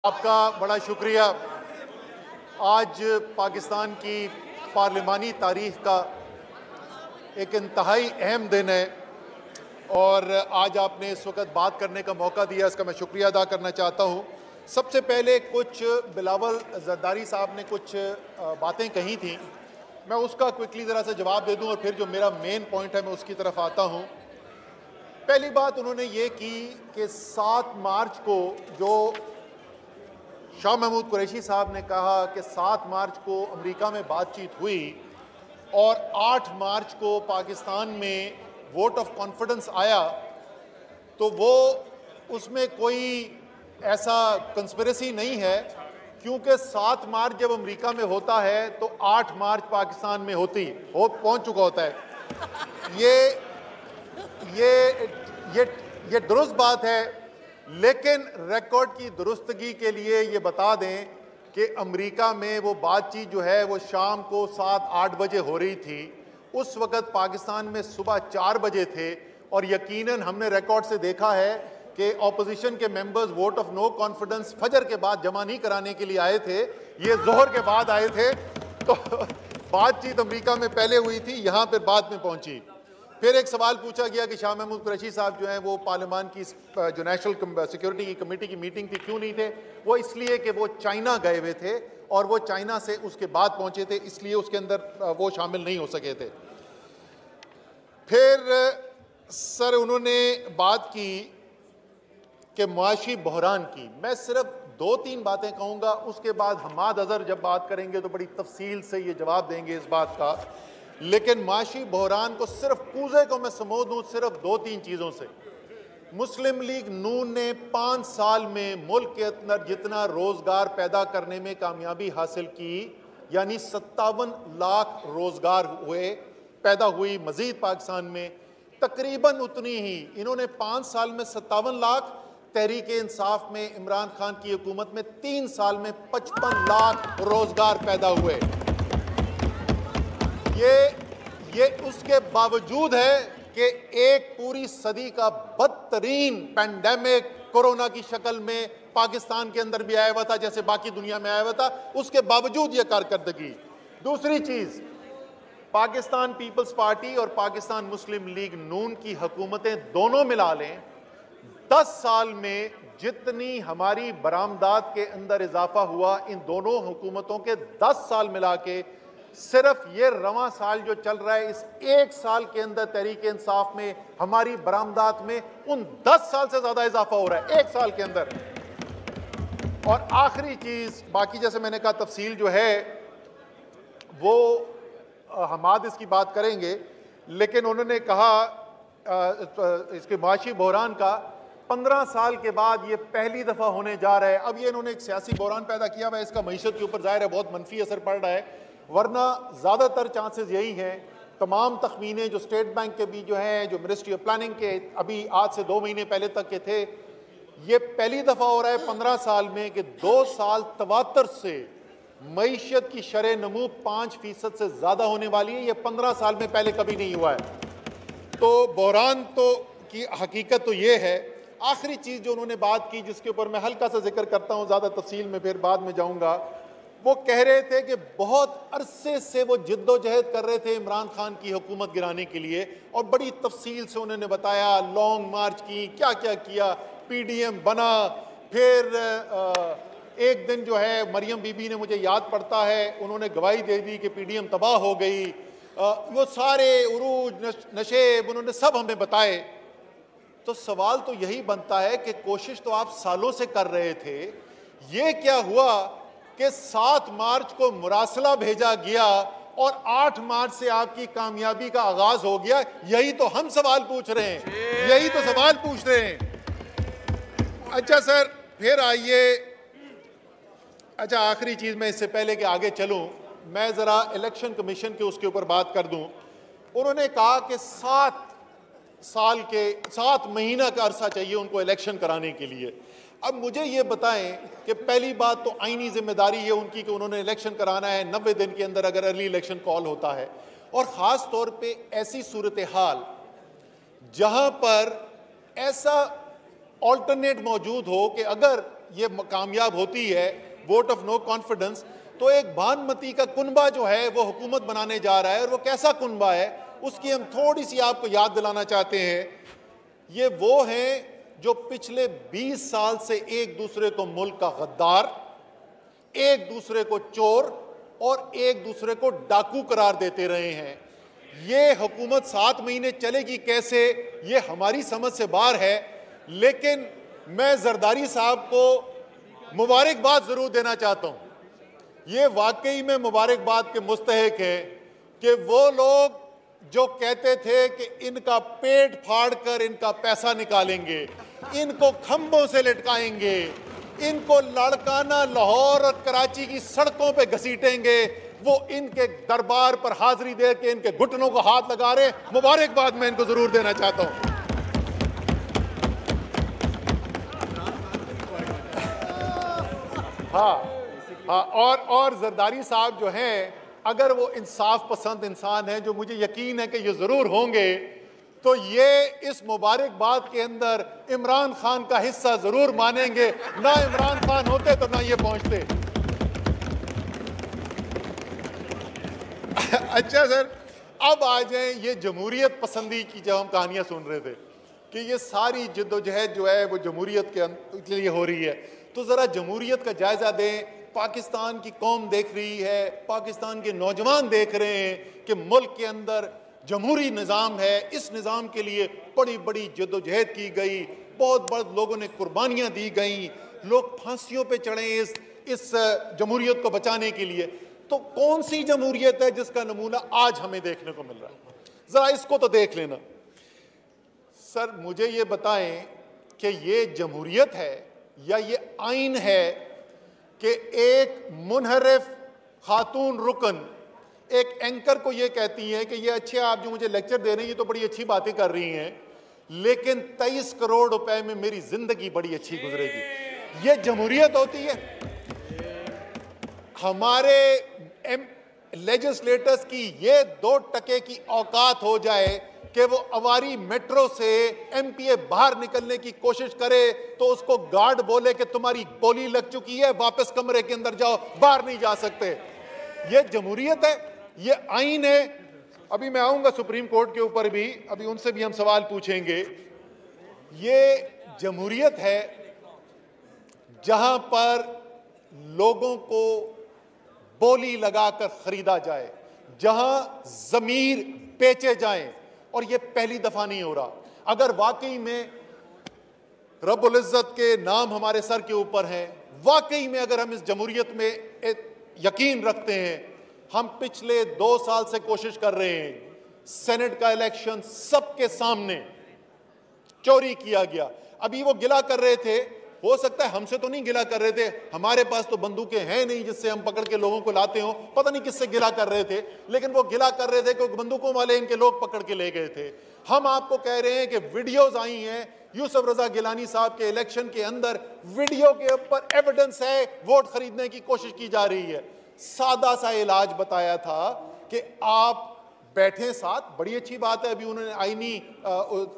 आपका बड़ा शुक्रिया। आज पाकिस्तान की पार्लिमानी तारीख का एक इंतहाई अहम दिन है और आज आपने इस वक्त बात करने का मौका दिया, इसका मैं शुक्रिया अदा करना चाहता हूँ। सबसे पहले कुछ बिलावल जरदारी साहब ने कुछ बातें कही थी, मैं उसका क्विकली ज़रा सा जवाब दे दूँ और फिर जो मेरा मेन पॉइंट है मैं उसकी तरफ आता हूँ। पहली बात उन्होंने ये की कि 7 मार्च को जो शाह महमूद कुरैशी साहब ने कहा कि 7 मार्च को अमेरिका में बातचीत हुई और 8 मार्च को पाकिस्तान में वोट ऑफ कॉन्फिडेंस आया, तो वो उसमें कोई ऐसा कंस्पिरेसी नहीं है, क्योंकि 7 मार्च जब अमेरिका में होता है तो 8 मार्च पाकिस्तान में पहुंच चुका होता है। ये दुरुस्त बात है, लेकिन रिकॉर्ड की दुरुस्तगी के लिए ये बता दें कि अमेरिका में वो बातचीत जो है वो शाम को 7-8 बजे हो रही थी। उस वक़्त पाकिस्तान में सुबह 4 बजे थे और यकीनन हमने रिकॉर्ड से देखा है कि ऑपोजिशन के members vote of no confidence फजर के बाद जमा नहीं कराने के लिए आए थे, ये जोहर के बाद आए थे। तो बातचीत अमेरिका में पहले हुई थी, यहाँ पर बाद में पहुँची। फिर एक सवाल पूछा गया कि शाह महमूद कुरैशी साहब जो हैं वो पार्लियामान की जो नेशनल सिक्योरिटी की कमेटी की मीटिंग थी क्यों नहीं थे? वो इसलिए कि वो चाइना गए हुए थे और वो चाइना से उसके बाद पहुंचे थे, इसलिए उसके अंदर वो शामिल नहीं हो सके थे। फिर सर उन्होंने बात की कि मुआशी बहरान की। मैं सिर्फ 2-3 बातें कहूँगा, उसके बाद हमाद अजहर जब बात करेंगे तो बड़ी तफसील से ये जवाब देंगे इस बात का। लेकिन माशी बहरान को सिर्फ कूजे को मैं समझ दूँ सिर्फ 2-3 चीज़ों से। मुस्लिम लीग नून ने 5 साल में मुल्क के अंदर जितना रोज़गार पैदा करने में कामयाबी हासिल की, यानी 57 लाख रोज़गार पैदा हुई मज़ीद पाकिस्तान में, तकरीबन उतनी ही इन्होंने 5 साल में 57 लाख, तहरीक इंसाफ में इमरान खान की हुकूमत में 3 साल में 55 लाख रोज़गार पैदा हुए। ये उसके बावजूद है कि एक पूरी सदी का बदतरीन पैंडेमिक कोरोना की शक्ल में पाकिस्तान के अंदर भी आया हुआ था, जैसे बाकी दुनिया में आया हुआ था, उसके बावजूद ये कारकर्दगी। दूसरी चीज, पाकिस्तान पीपल्स पार्टी और पाकिस्तान मुस्लिम लीग नून की हुकूमतें दोनों मिला लें, 10 साल में जितनी हमारी बरामदात के अंदर इजाफा हुआ, इन दोनों हुकूमतों के 10 साल मिला के सिर्फ ये रवां साल जो चल रहा है, इस 1 साल के अंदर तहरीक इंसाफ में हमारी बरामदात में उन 10 साल से ज्यादा इजाफा हो रहा है 1 साल के अंदर। और आखिरी चीज, बाकी जैसे मैंने कहा तफसील जो है वो हमाद इसकी बात करेंगे, लेकिन उन्होंने कहा इसके मुआशी बहरान का 15 साल के बाद ये पहली दफा होने जा रहा है। अब ये इन्होंने एक सियासी बहरान पैदा किया हुआ है, इसका मईशत के ऊपर जाहिर है बहुत मनफी असर पड़ रहा है, वरना ज़्यादातर चांसेस यही हैं। तमाम तखमीने जो स्टेट बैंक के भी जो हैं, जो मिनिस्ट्री ऑफ प्लानिंग के अभी आज से 2 महीने पहले तक के थे, ये पहली दफ़ा हो रहा है 15 साल में कि 2 साल तवातर से मईशत की शरह नमू 5% से ज़्यादा होने वाली है। ये 15 साल में पहले कभी नहीं हुआ है। तो बहरान तो की हकीकत तो ये है। आखिरी चीज़ जो उन्होंने बात की, जिसके ऊपर मैं हल्का सा जिक्र करता हूँ, ज़्यादा तफसील में फिर बाद में जाऊँगा, वो कह रहे थे कि बहुत अरसे से वो जिद्दोजहद कर रहे थे इमरान खान की हुकूमत गिराने के लिए, और बड़ी तफसील से उन्होंने बताया, लॉन्ग मार्च की, क्या क्या किया, PDM बना। फिर एक दिन जो है मरियम बीबी ने, मुझे याद पड़ता है, उन्होंने गवाही दे दी कि PDM तबाह हो गई। वो सारे उरूज नशेब उन्होंने सब हमें बताए। तो सवाल तो यही बनता है कि कोशिश तो आप सालों से कर रहे थे, ये क्या हुआ कि 7 मार्च को मुरासला भेजा गया और 8 मार्च से आपकी कामयाबी का आगाज हो गया? यही तो हम सवाल पूछ रहे हैं, यही तो सवाल पूछ रहे हैं। अच्छा सर, फिर आइए, अच्छा आखिरी चीज मैं इससे पहले कि आगे चलूं, मैं जरा इलेक्शन कमीशन के उसके ऊपर बात कर दूं। उन्होंने कहा कि 7 महीना का अरसा चाहिए उनको इलेक्शन कराने के लिए। अब मुझे ये बताएं कि पहली बात तो आईनी जिम्मेदारी है उनकी कि उन्होंने इलेक्शन कराना है 90 दिन के अंदर, अगर अर्ली इलेक्शन कॉल होता है, और ख़ास तौर पे ऐसी सूरत हाल जहां पर ऐसा ऑल्टरनेट मौजूद हो कि अगर ये कामयाब होती है, वोट ऑफ नो कॉन्फिडेंस, तो एक भानुमति का कुनबा जो है वो हुकूमत बनाने जा रहा है, और वो कैसा कुनबा है उसकी हम थोड़ी सी आपको याद दिलाना चाहते हैं। ये वो हैं जो पिछले 20 साल से एक दूसरे को मुल्क का गद्दार, एक दूसरे को चोर और एक दूसरे को डाकू करार देते रहे हैं। ये हुकूमत 7 महीने चलेगी कैसे, ये हमारी समझ से बाहर है। लेकिन मैं जरदारी साहब को मुबारकबाद जरूर देना चाहता हूं। ये वाकई में मुबारकबाद के मुस्तहिक है कि वो लोग जो कहते थे कि इनका पेट फाड़ कर इनका पैसा निकालेंगे, इनको खंभों से लटकाएंगे, इनको लाड़काना लाहौर और कराची की सड़कों पे घसीटेंगे, वो इनके दरबार पर हाजिरी दे के इनके घुटनों को हाथ लगा रहे। मुबारकबाद मैं इनको जरूर देना चाहता हूं। हाँ, और जरदारी साहब जो हैं, अगर वो इंसाफ पसंद इंसान है, जो मुझे यकीन है कि ये जरूर होंगे, तो ये इस मुबारकबाद के अंदर इमरान खान का हिस्सा जरूर मानेंगे। ना इमरान खान होते तो ना ये पहुंचते। अच्छा सर, अब आ जाए ये जमहूरियत पसंदी की जब हम कहानियां सुन रहे थे कि ये सारी जद्दोजहद जो है वो जमहूरियत के लिए हो रही है, तो जरा जमहूरियत का जायजा दें। पाकिस्तान की कौम देख रही है, पाकिस्तान के नौजवान देख रहे हैं कि मुल्क के अंदर जमहूरी निज़ाम है। इस निज़ाम के लिए बड़ी बड़ी जद्दोजहद की गई, बहुत बहुत लोगों ने कुर्बानियाँ दी गई, लोग फांसियों पे चढ़े इस जमहूरियत को बचाने के लिए। तो कौन सी जमहूरियत है जिसका नमूना आज हमें देखने को मिल रहा है? ज़रा इसको तो देख लेना। सर मुझे ये बताएं कि ये जमहूरियत है या ये आइन है कि एक मुनहरिफ खातून रुकन एक एंकर को ये कहती हैं कि ये अच्छे आप जो मुझे लेक्चर दे रहे हैं ये तो बड़ी अच्छी बातें कर रही हैं, लेकिन 23 करोड़ रुपए में मेरी जिंदगी बड़ी अच्छी गुजरेगी। ये जमहूरियत होती है? हमारे लेजिस्लेटर्स की ये 2% की औकात हो जाए कि वो अवारी मेट्रो से एमपीए बाहर निकलने की कोशिश करे तो उसको गार्ड बोले कि तुम्हारी गोली लग चुकी है, वापस कमरे के अंदर जाओ, बाहर नहीं जा सकते। ये जमहूरियत है? ये आइन है? अभी मैं आऊंगा सुप्रीम कोर्ट के ऊपर भी, अभी उनसे भी हम सवाल पूछेंगे। ये जमहूरियत है जहां पर लोगों को बोली लगाकर खरीदा जाए, जहां जमीर बेचे जाएं, और ये पहली दफा नहीं हो रहा। अगर वाकई में रब्बुल इज्जत के नाम हमारे सर के ऊपर है, वाकई में अगर हम इस जमहूरियत में यकीन रखते हैं, हम पिछले 2 साल से कोशिश कर रहे हैं, सेनेट का इलेक्शन सबके सामने चोरी किया गया। अभी वो गिला कर रहे थे, हो सकता है हमसे तो नहीं गिला कर रहे थे, हमारे पास तो बंदूकें हैं नहीं जिससे हम पकड़ के लोगों को लाते हो, पता नहीं किससे गिला कर रहे थे, लेकिन वो गिला कर रहे थे क्योंकि बंदूकों वाले इनके लोग पकड़ के ले गए थे। हम आपको कह रहे हैं कि वीडियोज आई हैं यूसुफ रजा गिलानी साहब के इलेक्शन के अंदर, वीडियो के ऊपर एविडेंस है, वोट खरीदने की कोशिश की जा रही है। सादा सा इलाज बताया था कि आप बैठे साथ, बड़ी अच्छी बात है, अभी उन्होंने आईनी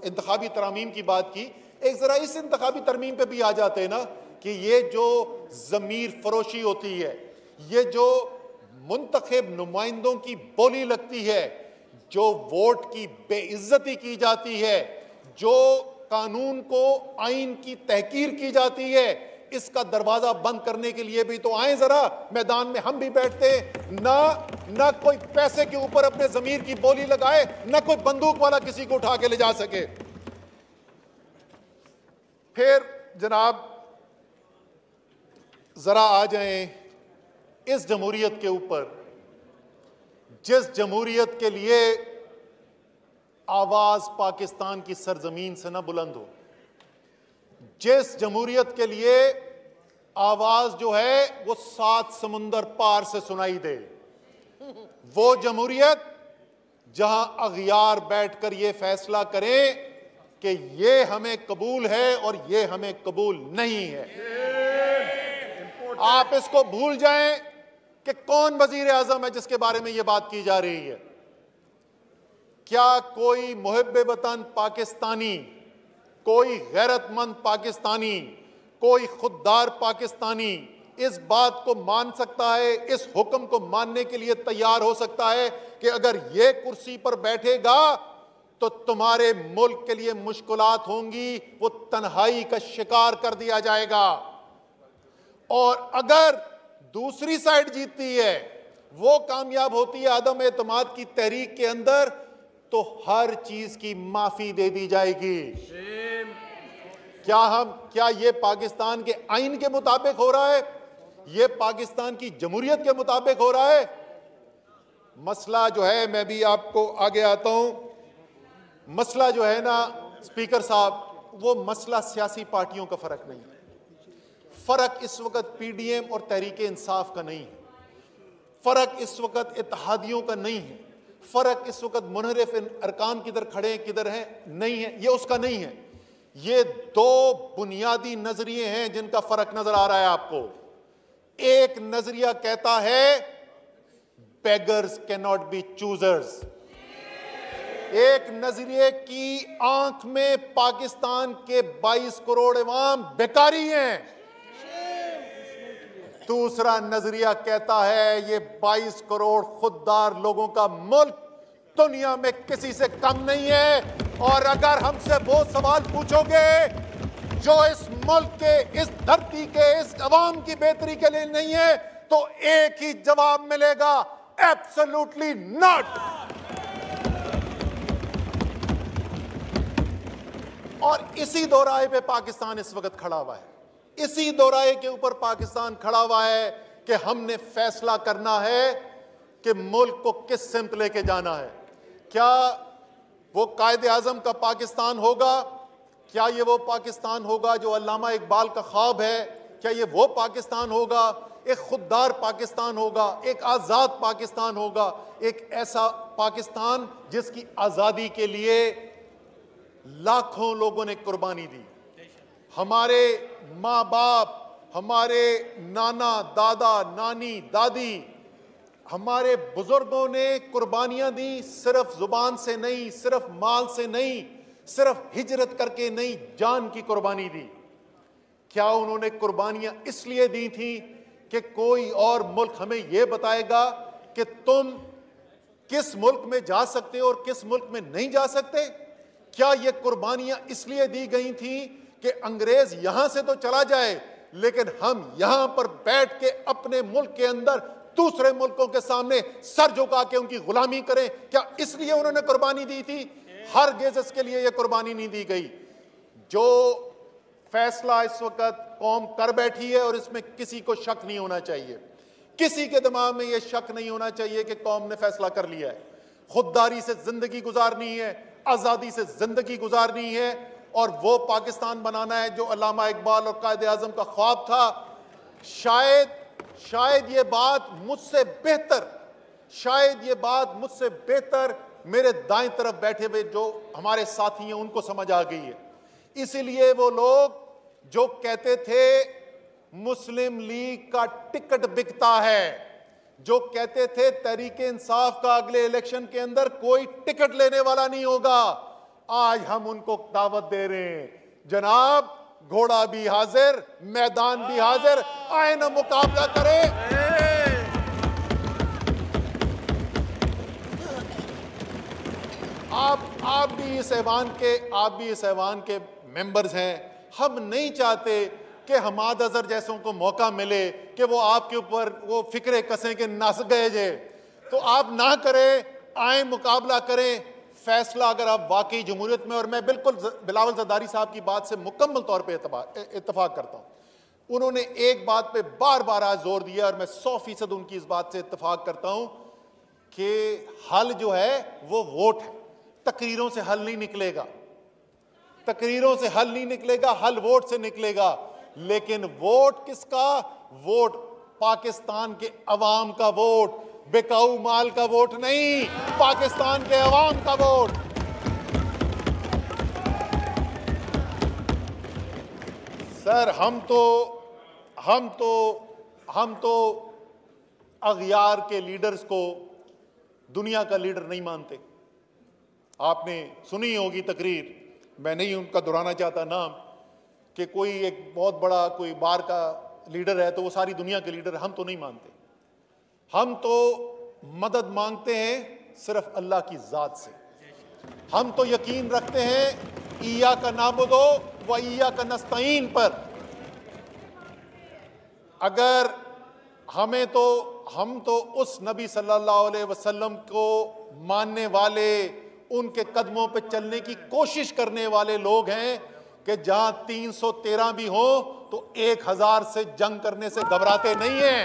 इंतखाबी तरामीम की बात की, एक जरा इस इंतखाबी तरमीम पे भी आ जाते हैं ना कि ये जो जमीर फरोशी होती है, ये जो मुंतखब नुमाइंदों की बोली लगती है, जो वोट की बेइज्जती की जाती है, जो कानून को आइन की तहकीर की जाती है, इसका दरवाजा बंद करने के लिए भी तो आए जरा मैदान में। हम भी बैठते ना कोई पैसे के ऊपर अपने जमीर की बोली लगाए, ना कोई बंदूक वाला किसी को उठा के ले जा सके। फिर जनाब जरा आ जाएं इस जमहूरियत के ऊपर, जिस जमहूरियत के लिए आवाज पाकिस्तान की सरजमीन से न बुलंद हो, जिस जमहूरियत के लिए आवाज जो है वो 7 समुंदर पार से सुनाई दे, वो जमहूरियत जहां अगयार बैठकर ये फैसला करें कि ये हमें कबूल है और ये हमें कबूल नहीं है। आप इसको भूल जाएं कि कौन वजीर आजम है जिसके बारे में ये बात की जा रही है। क्या कोई मुहिब्बे वतन पाकिस्तानी, कोई गैरतमंद पाकिस्तानी, कोई खुददार पाकिस्तानी इस बात को मान सकता है, इस हुक्म को मानने के लिए तैयार हो सकता है कि अगर ये कुर्सी पर बैठेगा तो तुम्हारे मुल्क के लिए मुश्किलात होंगी, वो तन्हाई का शिकार कर दिया जाएगा। और अगर दूसरी साइड जीतती है, वो कामयाब होती है आदम एतमाद की तहरीक के अंदर, तो हर चीज की माफी दे दी जाएगी। क्या ये पाकिस्तान के आइन के मुताबिक हो रहा है? ये पाकिस्तान की जमहूरियत के मुताबिक हो रहा है? मसला जो है, मैं भी आपको आगे आता हूं, मसला जो है ना स्पीकर साहब, वो मसला सियासी पार्टियों का फर्क नहीं है। फर्क इस वक्त पीडीएम और तहरीक इंसाफ का नहीं है। फर्क इस वक्त इत्तेहादियों का नहीं है। फर्क इस वक्त मुनहरिफ अरकान किधर खड़े हैं, किधर हैं, नहीं है, ये उसका नहीं है। ये दो बुनियादी नजरिए हैं जिनका फर्क नजर आ रहा है आपको। एक नजरिया कहता है beggars can not be choosers. एक नजरिए की आंख में पाकिस्तान के 22 करोड़ अवाम बेकारी हैं। दूसरा नजरिया कहता है ये 22 करोड़ खुददार लोगों का मुल्क दुनिया में किसी से कम नहीं है। और अगर हमसे वो सवाल पूछोगे जो इस मुल्क के, इस धरती के, इस अवाम की बेहतरी के लिए नहीं है, तो एक ही जवाब मिलेगा, एब्सोल्युटली नॉट। और इसी दोराहे पे पाकिस्तान इस वक्त खड़ा हुआ है। इसी दोराहे के ऊपर पाकिस्तान खड़ा हुआ है कि हमने फैसला करना है कि मुल्क को किस सिमत लेके जाना है। क्या वो कायदे आजम का पाकिस्तान होगा? क्या ये वो पाकिस्तान होगा जो अल्लामा इकबाल का ख्वाब है? क्या ये वो पाकिस्तान होगा? एक खुददार पाकिस्तान होगा, एक आजाद पाकिस्तान होगा, एक ऐसा पाकिस्तान जिसकी आजादी के लिए लाखों लोगों ने कुर्बानी दी। हमारे माँ बाप, हमारे नाना, दादा, नानी, दादी, हमारे बुजुर्गों ने कुर्बानियां दी, सिर्फ जुबान से नहीं, सिर्फ माल से नहीं, सिर्फ हिजरत करके नहीं, जान की कुर्बानी दी। क्या उन्होंने कुर्बानियां इसलिए दी थी कि कोई और मुल्क हमें यह बताएगा कि तुम किस मुल्क में जा सकते हो और किस मुल्क में नहीं जा सकते? क्या ये कुर्बानियां इसलिए दी गई थी कि अंग्रेज यहां से तो चला जाए, लेकिन हम यहां पर बैठ के अपने मुल्क के अंदर दूसरे मुल्कों के सामने सर झुका के उनकी गुलामी करें? क्या इसलिए उन्होंने कुर्बानी दी थी? हरगिज़ इसके लिए यह कुर्बानी नहीं दी गई। जो फैसला इस वक्त कौम कर बैठी है, और इसमें किसी को शक नहीं होना चाहिए, किसी के दिमाग में यह शक नहीं होना चाहिए कि कौम ने फैसला कर लिया है। खुददारी से जिंदगी गुजारनी है, आजादी से जिंदगी गुजारनी है, और वो पाकिस्तान बनाना है जो अल्लामा इकबाल और कायदे आजम का ख्वाब था। शायद ये बात मुझसे बेहतर, शायद ये बात मुझसे बेहतर मेरे दाएं तरफ बैठे हुए जो हमारे साथी हैं उनको समझ आ गई है। इसीलिए वो लोग जो कहते थे मुस्लिम लीग का टिकट बिकता है, जो कहते थे तहरीक इंसाफ का अगले इलेक्शन के अंदर कोई टिकट लेने वाला नहीं होगा, आज हम उनको दावत दे रहे हैं, जनाब घोड़ा भी हाजिर, मैदान भी हाजिर, आए ना मुकाबला करें। आप भी इस ऐवान के मेंबर्स हैं। हम नहीं चाहते कि हमाद अजहर जैसों को मौका मिले कि वो आपके ऊपर वो फिक्रे कसें के नस गए जे, तो आप ना करें, आए मुकाबला करें। फैसला अगर आप वाकई जमहूरियत में, और मैं बिल्कुल बिलावल ज़रदारी साहब की बात से मुकम्मल तौर पे इत्तफाक करता हूं। उन्होंने एक बात पे बार बार आज जोर दिया, और मैं 100% उनकी इस बात से इत्तफाक करता हूं कि हल जो है वो वोट है। तकरीरों से हल नहीं निकलेगा, तकरीरों से हल नहीं निकलेगा, हल वोट से निकलेगा। लेकिन वोट किसका? वोट पाकिस्तान के अवाम का वोट, बेकाऊ माल का वोट नहीं, पाकिस्तान के अवाम का वोट। सर हम तो अगयार के लीडर्स को दुनिया का लीडर नहीं मानते। आपने सुनी होगी तकरीर, मैं नहीं उनका दोहराना चाहता नाम, कि कोई एक बहुत बड़ा कोई बार का लीडर है तो वो सारी दुनिया के लीडर, हम तो नहीं मानते। हम तो मदद मांगते हैं सिर्फ अल्लाह की जात से। हम तो यकीन रखते हैं इया का नाबुदो व इया का नस्तईन पर। अगर हम तो उस नबी सल्लल्लाहु अलैहि वसल्लम को मानने वाले, उनके कदमों पे चलने की कोशिश करने वाले लोग हैं कि जहां 313 भी हो तो 1000 से जंग करने से घबराते नहीं हैं।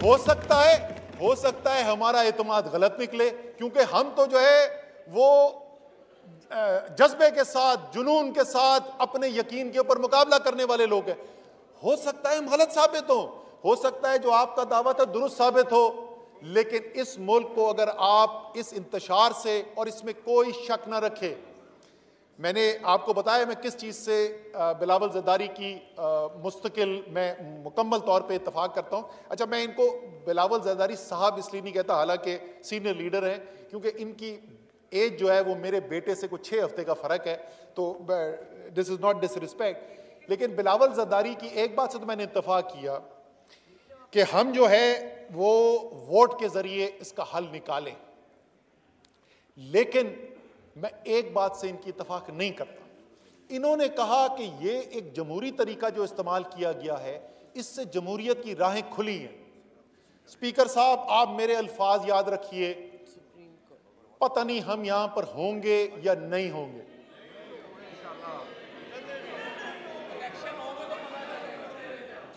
हो सकता है हमारा एतमाद गलत निकले, क्योंकि हम तो जो है वो जज्बे के साथ, जुनून के साथ अपने यकीन के ऊपर मुकाबला करने वाले लोग हैं। हो सकता है हम गलत साबित हो सकता है जो आपका दावा था दुरुस्त साबित हो, लेकिन इस मुल्क को अगर आप इस इंतशार से, और इसमें कोई शक ना रखे, मैंने आपको बताया मैं किस चीज़ से बिलावल ज़रदारी की मुस्तकिल मैं मुकम्मल तौर पे इत्तफाक करता हूँ। अच्छा, मैं इनको बिलावल ज़रदारी साहब इसलिए नहीं कहता, हालांकि सीनियर लीडर हैं, क्योंकि इनकी एज जो है वो मेरे बेटे से कुछ 6 हफ्ते का फ़र्क है, तो दिस इज़ नॉट डिसरिस्पेक्ट। लेकिन बिलावल ज़रदारी की एक बात से तो मैंने इत्तफाक किया कि हम जो है वो वोट के ज़रिए इसका हल निकालें, लेकिन मैं एक बात से इनकी इत्तफाक नहीं करता। इन्होंने कहा कि ये एक जमहूरी तरीका जो इस्तेमाल किया गया है, इससे जमहूरियत की राहें खुली हैं। स्पीकर साहब, आप मेरे अल्फाज याद रखिए, पता नहीं हम यहां पर होंगे या नहीं होंगे,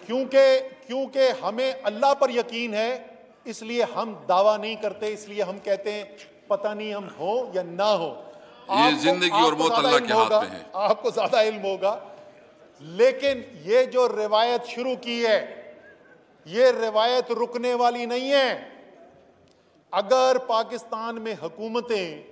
क्योंकि हमें अल्लाह पर यकीन है, इसलिए हम दावा नहीं करते, इसलिए हम कहते हैं पता नहीं हम हो या ना हो। ये जिंदगी और मौत अल्लाह के हाथ में है, आपको ज्यादा इल्म होगा। लेकिन ये जो रिवायत शुरू की है, ये रिवायत रुकने वाली नहीं है। अगर पाकिस्तान में हुकूमतें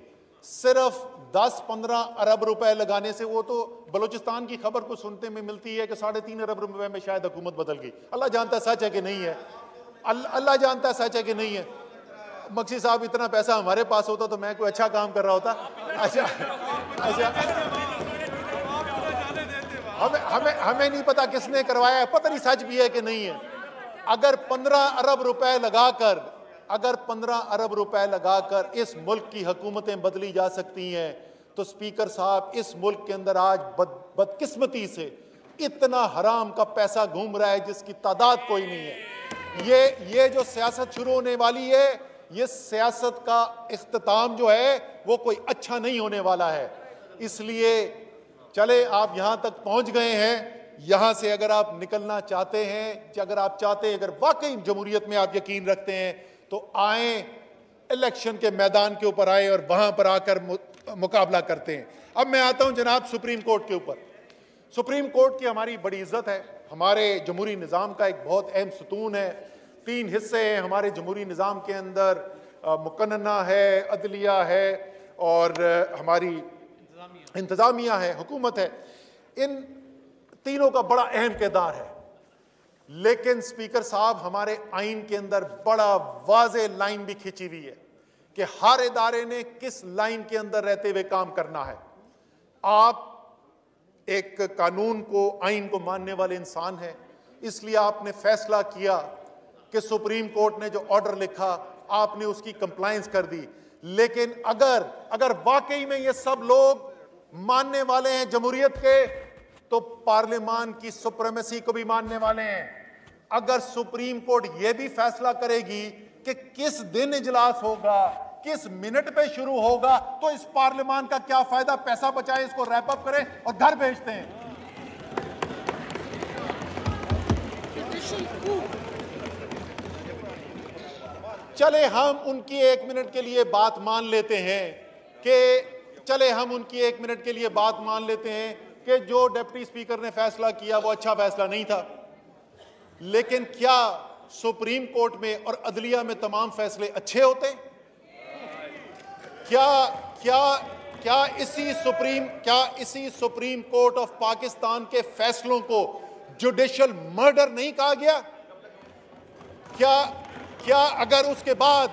सिर्फ 10-15 अरब रुपए लगाने से, वो तो बलूचिस्तान की खबर को सुनते में मिलती है कि 3.5 अरब रुपए में शायद हुकूमत बदल गई। अल्लाह जानता है सच है कि नहीं है, अल्लाह जानता है सच है कि नहीं है। मक्सी साहब, इतना पैसा हमारे पास होता तो मैं कोई अच्छा काम कर रहा होता। अच्छा, हमें नहीं पता किसने करवाया है, पता नहीं सच भी है कि नहीं है। अगर 15 अरब रुपए लगाकर इस मुल्क की हुकूमतें बदली जा सकती हैं, तो स्पीकर साहब, इस मुल्क के अंदर आज बदकिस्मती से इतना हराम का पैसा घूम रहा है जिसकी तादाद कोई नहीं है। ये जो सियासत शुरू होने वाली है, ये सियासत का इख्तिताम जो है वो कोई अच्छा नहीं होने वाला है। इसलिए चले, आप यहां तक पहुंच गए हैं, यहां से अगर आप निकलना चाहते हैं, अगर आप चाहते हैं, अगर वाकई जमहूरियत में आप यकीन रखते हैं, तो आए, इलेक्शन के मैदान के ऊपर आए और वहां पर आकर मुकाबला करते हैं। अब मैं आता हूं जनाब सुप्रीम कोर्ट के ऊपर। सुप्रीम कोर्ट की हमारी बड़ी इज्जत है, हमारे जमहूरी निज़ाम का एक बहुत अहम सतून है। 3 हिस्से हैं हमारे जमहूरी निज़ाम के अंदर, मुकन्ना है, अदलिया है और हमारी इंतज़ामिया है, हुकूमत है। इन तीनों का बड़ा अहम किरदार है। लेकिन स्पीकर साहब, हमारे आइन के अंदर बड़ा वाज़े लाइन भी खींची हुई है कि हर इदारे ने किस लाइन के अंदर रहते हुए काम करना है। आप एक कानून को, आइन को मानने वाले इंसान हैं, इसलिए आपने फैसला किया कि सुप्रीम कोर्ट ने जो ऑर्डर लिखा आपने उसकी कंप्लायंस कर दी। लेकिन अगर वाकई में ये सब लोग मानने वाले हैं जमहूरियत के, तो पार्लियामान की सुप्रीमेसी को भी मानने वाले हैं। अगर सुप्रीम कोर्ट यह भी फैसला करेगी कि किस दिन इजलास होगा, किस मिनट पे शुरू होगा, तो इस पार्लियामान का क्या फायदा? पैसा बचाएं, इसको रैप अप करें और घर भेजते हैं। चले हम उनकी 1 मिनट के लिए बात मान लेते हैं कि जो डिप्टी स्पीकर ने फैसला किया वो अच्छा फैसला नहीं था। लेकिन क्या सुप्रीम कोर्ट में और अदलिया में तमाम फैसले अच्छे होते? क्या इसी सुप्रीम कोर्ट ऑफ पाकिस्तान के फैसलों को जुडिशियल मर्डर नहीं कहा गया? क्या अगर उसके बाद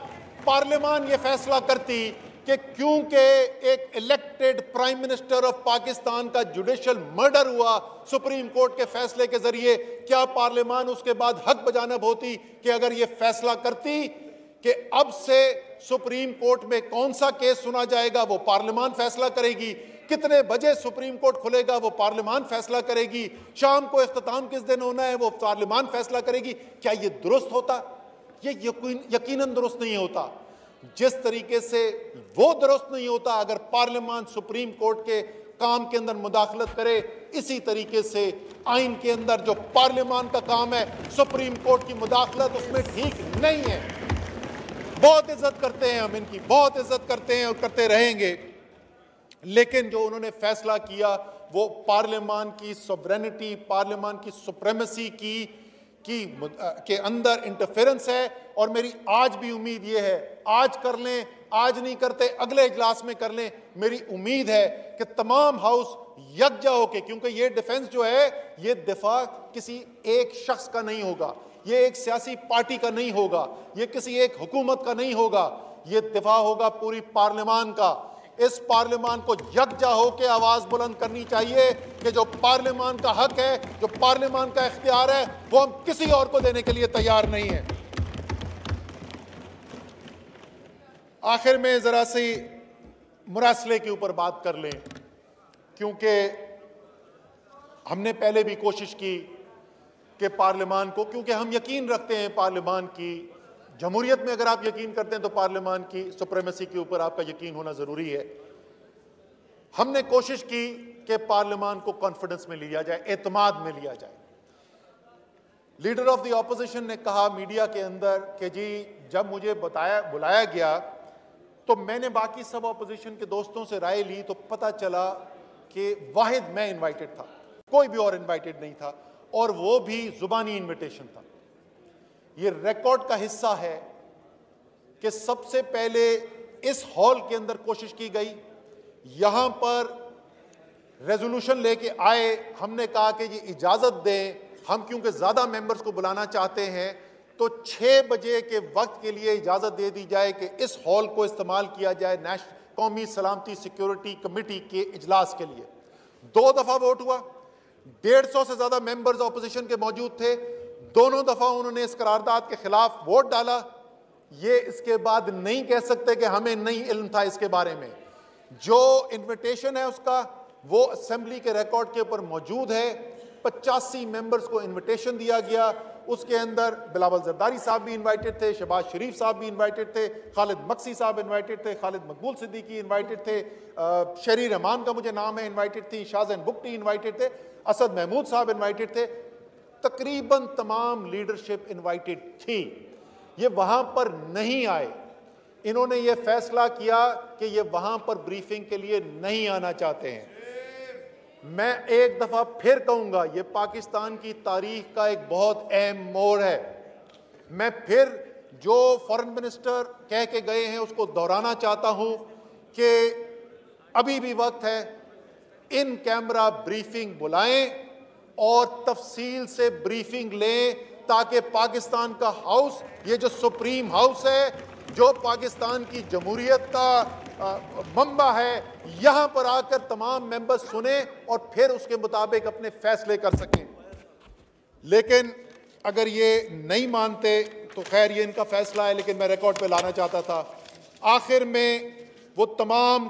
पार्लियामान ये फैसला करती कि क्योंकि एक elected arrested prime minister of Pakistan का जुडिशियल मर्डर हुआ सुप्रीम कोर्ट के फैसले के जरिए, क्या पार्लियामान उसके बाद हक बजानब होती कि अगर यह फैसला करती कि अब से सुप्रीम कोर्ट में कौन सा केस सुना जाएगा वो पार्लियामान फैसला करेगी, कितने बजे सुप्रीम कोर्ट खुलेगा वो पार्लियामान फैसला करेगी, शाम को इख्तिताम किस दिन होना है वो पार्लियामान फैसला करेगी, क्या ये दुरुस्त होता? ये यकीनन दुरुस्त नहीं होता। जिस तरीके से वो दुरुस्त नहीं होता अगर पार्लियामान सुप्रीम कोर्ट के काम के अंदर मुदाखलत करे, इसी तरीके से आइन के अंदर जो पार्लियामान का काम है सुप्रीम कोर्ट की मुदाखलत उसमें ठीक नहीं है। बहुत इज्जत करते हैं हम इनकी, बहुत इज्जत करते हैं और करते रहेंगे, लेकिन जो उन्होंने फैसला किया वो पार्लियामान की सॉवरेनिटी, पार्लियामान की सुप्रीमेसी के अंदर इंटरफेरेंस है। और मेरी आज भी उम्मीद ये है, आज कर लें, आज नहीं करते अगले इजलास में कर लें, मेरी उम्मीद है कि तमाम हाउस यकजा होके, क्योंकि ये डिफेंस जो है ये दिफा किसी एक शख्स का नहीं होगा, ये एक सियासी पार्टी का नहीं होगा, ये किसी एक हुकूमत का नहीं होगा, ये दिफा होगा पूरी पार्लियामान का। इस पार्लियामान को यकजा होकर आवाज बुलंद करनी चाहिए कि जो पार्लियामान का हक है, जो पार्लियामान का इख्तियार है, वो हम किसी और को देने के लिए तैयार नहीं है। आखिर में जरा सी मुरासले के ऊपर बात कर लें, क्योंकि हमने पहले भी कोशिश की कि पार्लियामान को, क्योंकि हम यकीन रखते हैं पार्लियामान की जमहूरियत में, अगर आप यकीन करते हैं तो पार्लियामान की सुप्रीमेसी के ऊपर आपका यकीन होना जरूरी है। हमने कोशिश की कि पार्लियामान को कॉन्फिडेंस में लिया जाए, एतमाद में लिया जाए। लीडर ऑफ द ऑपोजिशन ने कहा मीडिया के अंदर कि जी जब मुझे बुलाया गया तो मैंने बाकी सब ऑपोजिशन के दोस्तों से राय ली तो पता चला कि वाहिद मैं इनवाइटेड था, कोई भी और इनवाइटेड नहीं था, और वो भी जुबानी इनविटेशन था। ये रिकॉर्ड का हिस्सा है कि सबसे पहले इस हॉल के अंदर कोशिश की गई, यहां पर रेजोल्यूशन लेके आए, हमने कहा कि ये इजाजत दें, हम क्योंकि ज्यादा मेंबर्स को बुलाना चाहते हैं तो 6 बजे के वक्त के लिए इजाजत दे दी जाए कि इस हॉल को इस्तेमाल किया जाए कौमी सलामती सिक्योरिटी कमेटी के इजलास के लिए। 2 दफा वोट हुआ, 150 से ज्यादा मेंबर्स ऑपोजिशन के मौजूद थे, दोनों दफा उन्होंने इस करारदाद के खिलाफ वोट डाला। ये इसके बाद नहीं कह सकते कि हमें नहीं इल्म था इसके बारे में। जो इन्विटेशन है उसका वो असेंबली के रिकॉर्ड के ऊपर मौजूद है। 85 मेंबर्स को इन्विटेशन दिया गया, उसके अंदर बिलावल जरदारी साहब भी इनवाइटेड थे, शहबाज शरीफ साहब भी इनवाइटेड थे, खालिद मक्सी साहब इनवाइटेड थे, खालिद मकबूल सिद्दीकी इनवाइटेड थे, शरी रहमान का मुझे नाम है इनवाइटेड थी, शाहजैन बुक्टी इनवाइटेड थे, असद महमूद साहब इनवाइटेड थे, तकरीबन तमाम लीडरशिप इनवाइटेड थी। ये वहां पर नहीं आए। इन्होंने ये फैसला किया कि ये वहां पर ब्रीफिंग के लिए नहीं आना चाहते हैं। मैं एक दफा फिर कहूंगा, ये पाकिस्तान की तारीख का एक बहुत अहम मोड़ है। मैं फिर जो फॉरेन मिनिस्टर कह के गए हैं उसको दोहराना चाहता हूं कि अभी भी वक्त है, इन कैमरा ब्रीफिंग बुलाएं और तफसील से ब्रीफिंग लें ताकि पाकिस्तान का हाउस, ये जो सुप्रीम हाउस है, जो पाकिस्तान की जमहूरियत का मंबा है, यहां पर आकर तमाम मेंबर्स सुने और फिर उसके मुताबिक अपने फैसले कर सकें। लेकिन अगर ये नहीं मानते तो खैर ये इनका फैसला है, लेकिन मैं रिकॉर्ड पे लाना चाहता था। आखिर में वो तमाम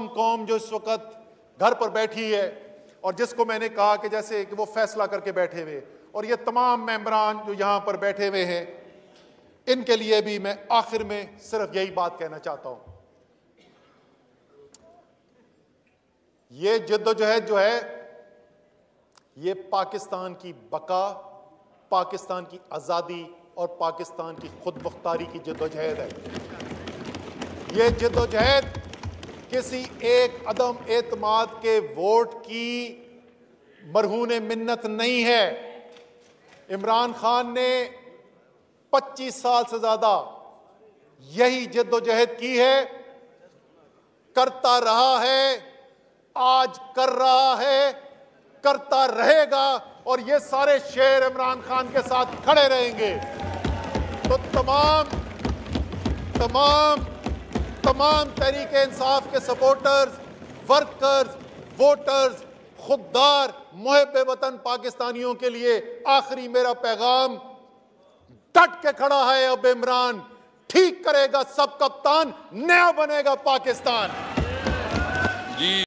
कौम जो इस वक्त घर पर बैठी है और जिसको मैंने कहा कि जैसे कि वो फैसला करके बैठे हुए, और ये तमाम मेंबरान जो यहां पर बैठे हुए हैं, इनके लिए भी मैं आखिर में सिर्फ यही बात कहना चाहता हूं, ये जद्दोजहद जो है ये पाकिस्तान की बका, पाकिस्तान की आजादी और पाकिस्तान की खुद मुख्तारी की जद्दोजहद है। ये जद्दोजहद किसी एक अदम एतमाद के वोट की मरहून मिन्नत नहीं है। इमरान खान ने 25 साल से ज्यादा यही जद्दोजहद की है, करता रहा है, आज कर रहा है, करता रहेगा, और ये सारे शेर इमरान खान के साथ खड़े रहेंगे। तो तमाम तमाम तहरीके इंसाफ के सपोर्टर्स, वर्कर्स, वोटर्स, खुददार मुहिब वतन पाकिस्तानियों के लिए आखिरी मेरा पैगाम, डट के खड़ा है अब इमरान, ठीक करेगा सब कप्तान, नया बनेगा पाकिस्तान। जी।